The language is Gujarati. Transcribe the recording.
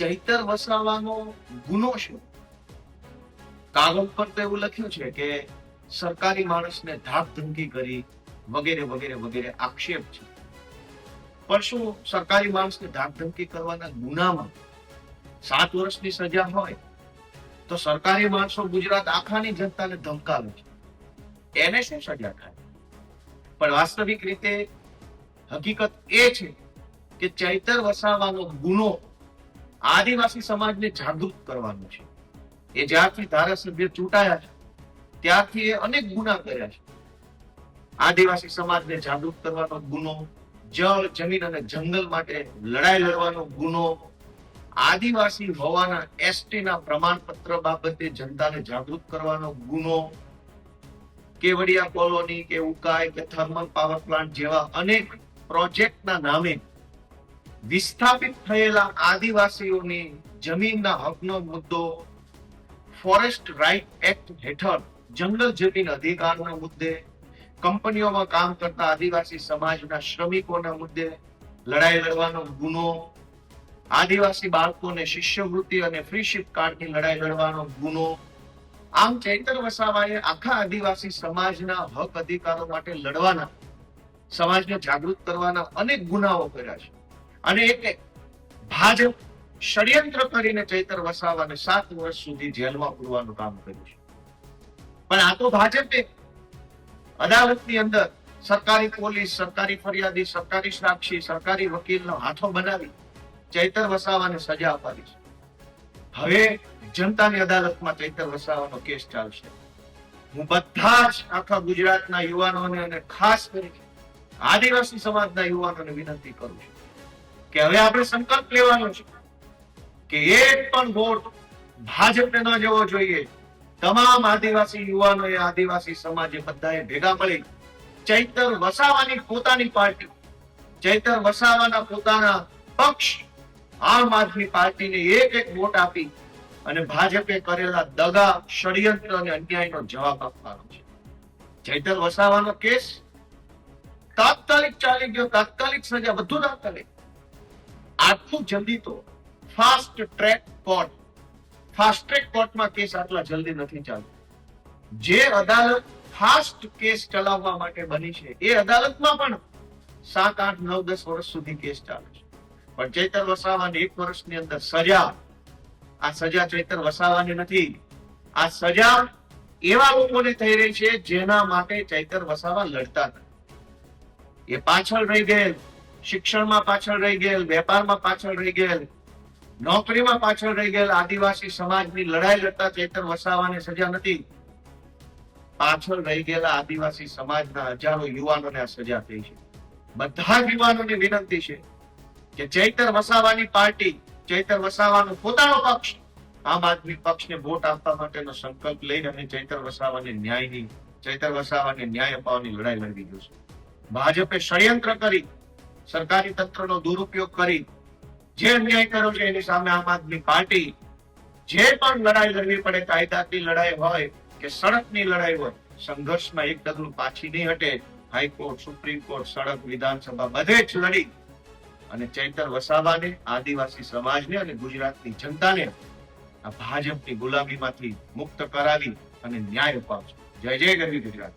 ચૈતર વસાવાનો ગુનો શું? કાગળ પર તો એવું લખ્યું છે કે સરકારી માણસને ધાક ધમકી કરી વગેરે વગેરે વગેરે આક્ષેપ છે. પણ શું સરકારી માણસને ધાક ધમકી કરવાના ગુનામાં 7 વર્ષની સજા હોય તો સરકારી માણસો ગુજરાત આખાની જનતાને ધમકાવે છે, એને શું સજા થાય? પણ વાસ્તવિક રીતે હકીકત એ છે કે ચૈતર વસાવાનો ગુનો આદિવાસી સમાજને જાગૃત કરવાનો છે. એ જ્યારથી ધારાસભ્ય ચૂંટાયા છે ત્યારથી એ અનેક ગુના કર્યા છે. આદિવાસી સમાજને જાગૃત કરવાનો ગુનો, જળ, જમીન અને જંગલ માટે લડાઈ લડવાનો ગુનો, આદિવાસી હોવાના એસટીના પ્રમાણપત્ર બાબતે જનતાને જાગૃત કરવાનો ગુનો, કેવડિયા કોલોની કે ઉકાઈ કે થર્મલ પાવર પ્લાન્ટ જેવા અનેક પ્રોજેક્ટના નામે વિસ્થાપિત થયેલા આદિવાસીઓની જમીનના હકનો મુદ્દો, ફોરેસ્ટ રાઇટ એક્ટ હેઠળ જંગલ જમીન અધિકારના મુદ્દે, કંપનીઓમાં કામ કરતા આદિવાસી સમાજના શ્રમિકોના મુદ્દે લડાઈ લડવાનો ગુનો, આદિવાસી બાળકોને શિષ્યવૃત્તિ અને ફ્રી શિપ કાર્ડની લડાઈ લડવાનો ગુનો. આમ ચૈતર વસાવાએ આખા આદિવાસી સમાજના હક અધિકારો માટે લડવાના, સમાજને જાગૃત કરવાના અનેક ગુનાઓ કર્યા છે. અને એટલે ભાજપ ષડયંત્ર કરીને ચૈતર વસાવાને 7 વર્ષ સુધી જેલમાં પૂરવાનું કામ કર્યું છે. પણ આ તો ભાજપે અદાલતની અંદર સરકારી પોલીસ, સરકારી ફરિયાદી, સરકારી સાક્ષી, સરકારી વકીલનો હાથો બનાવી ચૈતર વસાવાને સજા અપાવી છે. હવે જનતાની અદાલતમાં ચૈતર વસાવાનો કેસ ચાલશે. હું બધા જ આખા ગુજરાતના યુવાનોને અને ખાસ કરીને આદિવાસી સમાજના યુવાનોને વિનંતી કરું છું કે હવે આપણે સંકલ્પ લેવાનો છે કે એક પણ વોટ ભાજપને ન જવો જોઈએ. તમામ આદિવાસી યુવાનોએ, આદિવાસી સમાજે બધાએ ભેગા મળી ચૈતર વસાવાની પોતાની પાર્ટી, ચૈતર વસાવાના પોતાના પક્ષ આમ આદમી પાર્ટીને એક વોટ આપી અને ભાજપે કરેલા દગા, ષડયંત્ર અને અન્યાયનો જવાબ આપવાનો છે. ચૈતર વસાવાનો કેસ તાત્કાલિક ચાલી ગયો, તાત્કાલિક સજા, બધું તાત્કાલિક. આટલું જલ્દી તો fast track court, fast track કોર્ટમાં કેસ આટલા જલ્દી નથી ચાલતો. જે અદાલત ફાસ્ટ કેસ ચલાવવા માટે બની છે એ અદાલતમાં પણ 7, 8, 9, 10 વર્ષ સુધી કેસ ચાલે છે. પણ ચૈતર વસાવાને 1 વર્ષની અંદર સજા. આ સજા ચૈતર વસાવાની નથી, આ સજા એવા લોકોને થઈ રહી છે જેના માટે ચૈતર વસાવા લડતા હતા. એ પાછળ રહી ગયેલ, શિક્ષણમાં પાછળ રહી ગયેલ, વેપારમાં પાછળ રહી ગયેલ, નોકરીમાં પાછળ રહી ગયેલ આદિવાસી સમાજની લડાઈ લડતા ચૈતર વસાવાને સજા નથી. પાછળ રહી ગયેલા આદિવાસી સમાજના હજારો યુવાનોને આ સજા થઈ છે. બધા જ યુવાનોને વિનંતી છે કે ચૈતર વસાવાની પાર્ટી, ચૈતર વસાવાનો પોતાનો પક્ષ, આમ આદમી પક્ષને વોટ આપવા માટેનો સંકલ્પ લઈને અને ચૈતર વસાવાને ન્યાય અપાવવાની લડાઈ લડવી જોશે. ભાજપે ષડયંત્ર કરી, સરકારી તંત્રનો દુરુપયોગ કરી જે અન્યાય કર્યો છે એની સામે આમ આદમી પાર્ટી જે પણ લડાઈ લડવી પડે, કાયદાની લડાઈ હોય કે સડકની લડાઈ હોય, સંઘર્ષમાં એક ડગલું પાછી નહીં હટે. હાઈકોર્ટ, સુપ્રીમ કોર્ટ, સડક, વિધાનસભા બધે જ લડી અને ચૈતર વસાવાને, આદિવાસી સમાજને અને ગુજરાતની જનતાને આ ભાજપની ગુલામીમાંથી મુક્ત કરાવી અને ન્યાય અપાવશે. જય જય ગરવી ગુજરાત.